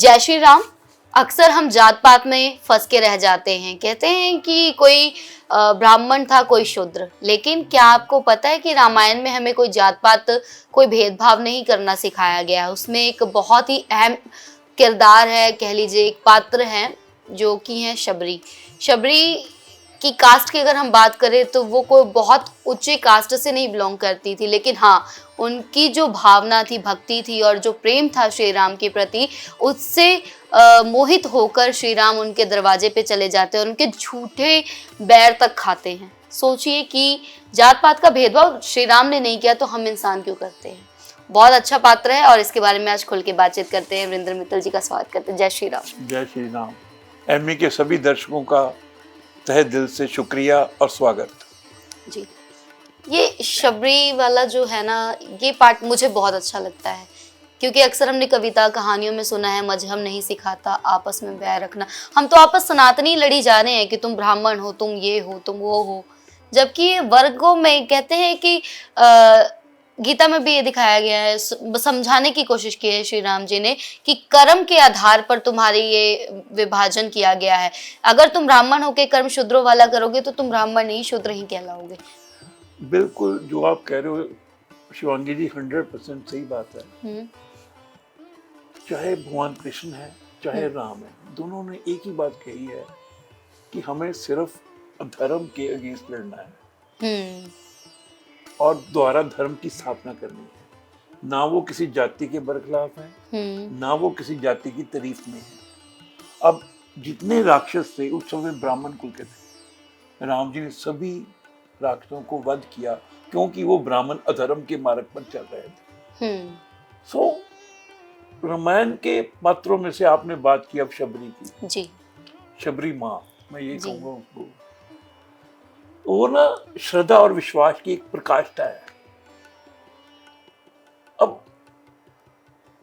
जय श्री राम। अक्सर हम जात पात में फंस के रह जाते हैं। कहते हैं कि कोई ब्राह्मण था, कोई शूद्र। लेकिन क्या आपको पता है कि रामायण में हमें कोई जात पात, कोई भेदभाव नहीं करना सिखाया गया है। उसमें एक बहुत ही अहम किरदार है, कह लीजिए एक पात्र है, जो कि है शबरी। शबरी की कास्ट की अगर हम बात करें तो वो कोई बहुत ऊंचे कास्ट से नहीं बिलोंग करती थी, लेकिन हाँ, उनकी जो भावना थी, भक्ति थी और जो प्रेम था श्री राम के प्रति, उससे मोहित होकर श्री राम उनके दरवाजे पे चले जाते हैं और उनके झूठे बैर तक खाते हैं। सोचिए कि जात पात का भेदभाव श्री राम ने नहीं किया तो हम इंसान क्यों करते हैं। बहुत अच्छा पात्र है और इसके बारे में आज खुल के बातचीत करते हैं। वरिंदर मित्तल जी का स्वागत करते हैं। जय श्री राम। जय श्री राम। एमी के सभी दर्शकों का तहे दिल से शुक्रिया और स्वागत जी। ये शबरी वाला जो है ना, ये पार्ट मुझे बहुत अच्छा लगता है, क्योंकि अक्सर हमने कविता कहानियों में सुना है मजहब नहीं सिखाता आपस में बैर रखना। हम तो आपस सनातनी लड़ी जा रहे हैं कि तुम ब्राह्मण हो, तुम ये हो, तुम वो हो, जबकि वर्गों में कहते हैं कि गीता में भी ये दिखाया गया है, समझाने की कोशिश की है श्री राम जी ने कि कर्म के आधार पर तुम्हारी ये विभाजन किया गया है। अगर तुम ब्राह्मण होके कर्म शूद्रों वाला करोगे तो तुम ब्राह्मण नहीं, शूद्र ही कहलाओगे। बिल्कुल जो आप कह रहे हो शिवांगी जी, 100% सही बात है। चाहे भगवान कृष्ण है, चाहे राम है, दोनों ने एक ही बात कही है कि हमें सिर्फ धर्म के अगेंस्ट लड़ना है और द्वारा धर्म की स्थापना करनी है। ना वो किसी जाति के बरखिलाफ है, ना वो किसी जाति की तारीफ में है। अब जितने राक्षस थे उस समय ब्राह्मण कुल के थे, राम जी ने सभी राक्षसों को वध किया क्योंकि वो ब्राह्मण अधर्म के मार्ग पर चल रहे थे। सो रामायण के पात्रों में से आपने बात की अब शबरी की। जी। शबरी माँ, मैं ये कहूँगा उसको, वो ना श्रद्धा और विश्वास की एक प्रकाष्ठा है। अब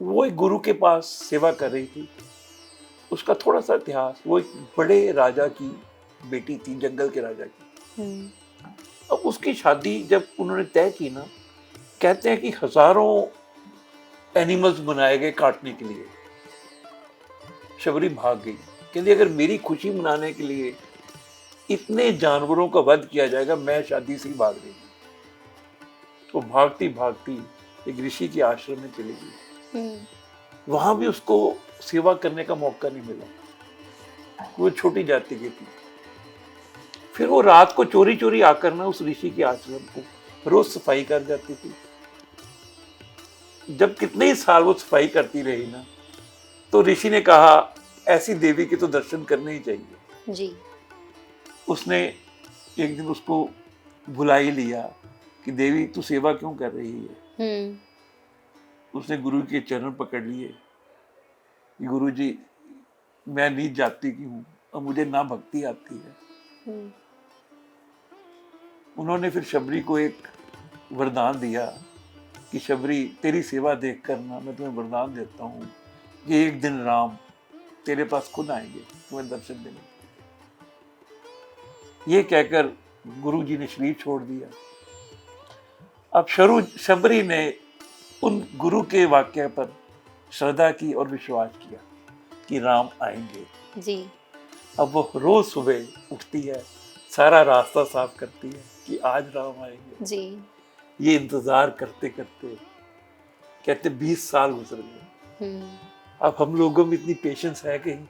वो एक गुरु के पास सेवा कर रही थी। उसका थोड़ा सा इतिहास, वो एक बड़े राजा की बेटी थी, जंगल के राजा की। अब उसकी शादी जब उन्होंने तय की ना, कहते हैं कि हजारों एनिमल्स बनाए गए काटने के लिए। शबरी भाग गई, कहती अगर मेरी खुशी मनाने के लिए इतने जानवरों का वध किया जाएगा, मैं शादी से ही भाग रही। तो भागती भागती एक ऋषि के आश्रम में चली गई। वहां भी उसको सेवा करने का मौका नहीं मिला, वो छोटी जाति की थी। फिर वो रात को चोरी चोरी आकर ना उस ऋषि के आश्रम को रोज सफाई कर जाती थी। जब कितने ही साल वो सफाई करती रही ना, तो ऋषि ने कहा ऐसी देवी के तो दर्शन करने ही चाहिए जी। उसने एक दिन उसको बुला ही लिया कि देवी तू सेवा क्यों कर रही है। उसने गुरु के चरण पकड़ लिए, गुरु जी मैं नीच जाति की हूँ और मुझे ना भक्ति आती है। उन्होंने फिर शबरी को एक वरदान दिया कि शबरी तेरी सेवा देख कर ना मैं तुम्हें वरदान देता हूँ कि एक दिन राम तेरे पास खुद आएंगे तुम्हें दर्शन देने। ये कहकर गुरु जी ने शरीर छोड़ दिया। अब शबरी ने उन गुरु के वाक्य पर श्रद्धा की और विश्वास किया कि राम आएंगे जी। अब वो रोज सुबह उठती है, सारा रास्ता साफ करती है कि आज राम आएंगे जी। ये इंतजार करते करते कहते 20 साल गुजर गए। अब हम लोगों में इतनी पेशेंस है कहीं?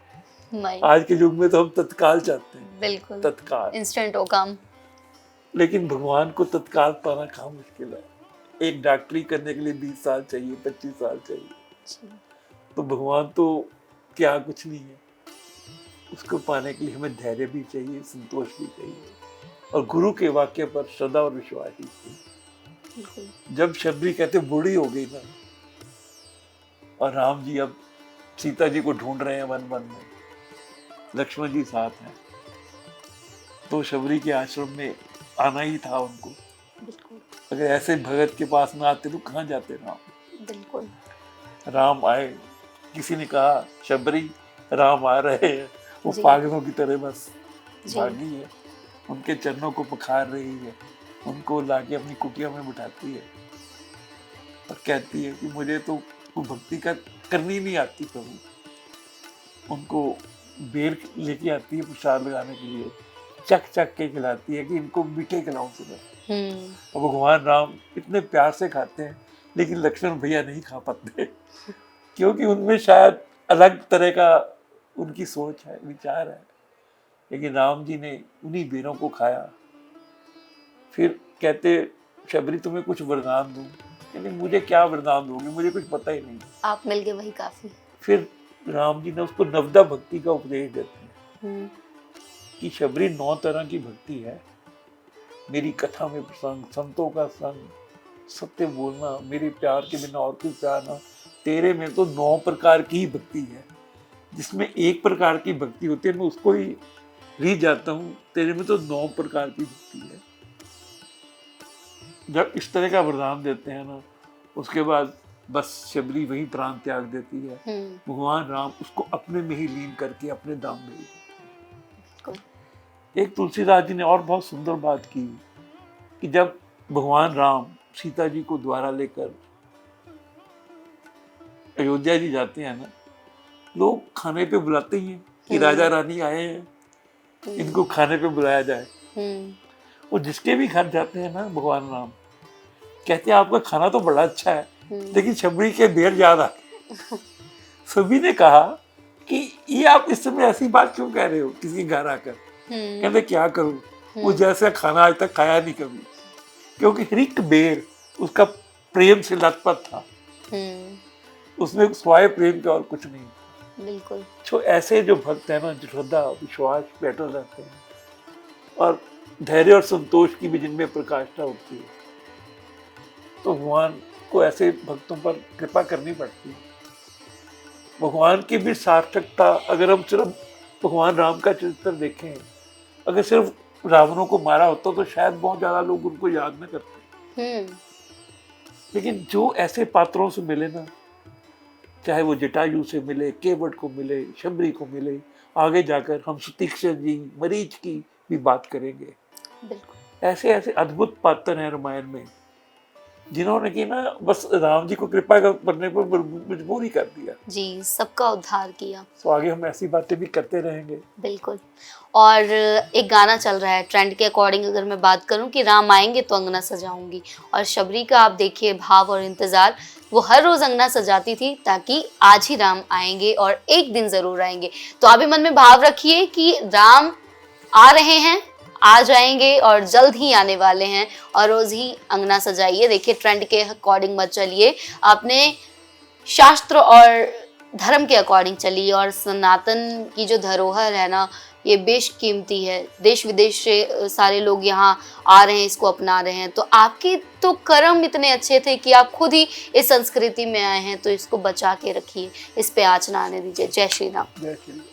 नहीं। आज के युग में तो हम तत्काल चाहते हैं। बिल्कुल, तत्काल, इंस्टेंट हो काम। लेकिन भगवान को तत्काल पाना कहाँ मुश्किल है। एक डॉक्टरी करने के लिए 20 साल चाहिए, 25 साल चाहिए। तो भगवान तो क्या कुछ नहीं है। उसको पाने के लिए हमें धैर्य भी चाहिए, संतोष भी चाहिए और गुरु के वाक्य पर श्रद्धा और विश्वास ही चाहिए। जब शबरी कहते बूढ़ी हो गई ना और राम जी अब सीता जी को ढूंढ रहे हैं वन वन में, लक्ष्मण जी साथ हैं, तो शबरी के आश्रम में आना ही था उनको। अगर ऐसे भगत के पास ना आते तो कहाँ जाते राम। बिल्कुल। राम आए, किसी ने कहा शबरी राम आ रहे हैं, वो पागलों की तरह बस भागी है, उनके चरणों को पखार रही है, उनको लाके अपनी कुटिया में बिठाती है और कहती है कि मुझे तो भक्ति का करनी नहीं आती प्रभु, उनको बेर लेके आती है प्रसाद लगाने के लिए, चक चक के खिलाती है कि इनको मीठे खिलाऊं सुबह। और भगवान राम इतने प्यार से खाते हैं, लेकिन लक्ष्मण भैया नहीं खा पाते क्योंकि उनमें शायद अलग तरह का उनकी सोच है, विचार है। लेकिन राम जी ने उन्हीं बेरों को खाया। फिर कहते शबरी तुम्हें कुछ वरदान दूं, कहते मुझे क्या वरदान दोगे, मुझे कुछ पता ही नहीं, आप मिल गए वही काफी। फिर राम जी ने उसको नवदा भक्ति का उपदेश देते हैं कि शबरी 9 तरह की भक्ति है। मेरी कथा में प्रसंग, संतों का संग, सत्य बोलना, मेरे प्यार के बिना और कोई प्यार ना। तेरे में तो 9 प्रकार की ही भक्ति है, जिसमें एक प्रकार की भक्ति होती है, मैं उसको ही रीझ जाता हूँ। तेरे में तो 9 प्रकार की भक्ति है। जब इस तरह का वरदान देते हैं ना, उसके बाद बस शबरी वही प्राण त्याग देती है। भगवान राम उसको अपने में ही लीन करके अपने धाम में ही। एक तुलसीदास जी ने और बहुत सुंदर बात की कि जब भगवान राम सीता जी को द्वारा लेकर अयोध्या जी जाते हैं ना, लोग खाने पे बुलाते ही हैं कि राजा रानी आए हैं, इनको खाने पे बुलाया जाए। और जिसके भी घर जाते हैं ना भगवान राम, कहते हैं आपका खाना तो बड़ा अच्छा है, लेकिन शबरी के बेर याद आ गए। सभी ने कहा कि ये आप इस समय ऐसी बात क्यों कह रहे हो किसी घर आकर। कहते क्या करूं, वो जैसा खाना आज तक खाया नहीं कभी, क्योंकि हर एक बेर उसका प्रेम से लथपथ था, उसमें स्वाय प्रेम का और कुछ नहीं। बिल्कुल। तो ऐसे जो भक्त है ना, जो श्रद्धा विश्वास बैठे रहते हैं और धैर्य और संतोष की भी जिनमें प्रकाष्ठा होती है, तो भगवान को ऐसे भक्तों पर कृपा करनी पड़ती है। भगवान की भी सार्थकता, अगर हम सिर्फ भगवान राम का चरित्र देखें, अगर सिर्फ रावणों को मारा होता तो शायद बहुत ज्यादा लोग उनको याद न करते। लेकिन जो ऐसे पात्रों से मिले ना, चाहे वो जटायु से मिले, केवट को मिले, शबरी को मिले, आगे जाकर हम सुतीक्षण जी, मरीच की भी बात करेंगे। ऐसे ऐसे अद्भुत पात्र हैं रामायण में, जिन्होंने की ना बस राम जी को कृपा करने पर मजबूर ही कर दिया जी, सबका उद्धार किया। तो आगे हम ऐसी बातें भी करते रहेंगे। बिल्कुल। और एक गाना चल रहा है, ट्रेंड के अकॉर्डिंग अगर मैं बात करूं कि राम आएंगे तो अंगना सजाऊंगी, और शबरी का आप देखिए भाव और इंतजार, वो हर रोज अंगना सजाती थी ताकि आज ही राम आएंगे और एक दिन जरूर आएंगे। तो आप भी मन में भाव रखिए कि राम आ रहे हैं, आ जाएंगे और जल्द ही आने वाले हैं, और रोज ही अंगना सजाइए। देखिए ट्रेंड के अकॉर्डिंग मत चलिए, अपने शास्त्र और धर्म के अकॉर्डिंग चलिए। और सनातन की जो धरोहर है ना, ये बेशकीमती है, देश विदेश से सारे लोग यहाँ आ रहे हैं, इसको अपना रहे हैं। तो आपके तो कर्म इतने अच्छे थे कि आप खुद ही इस संस्कृति में आए हैं, तो इसको बचा के रखिए, इस पे आँच ना आने दीजिए। जय श्री राम। जय श्री राम।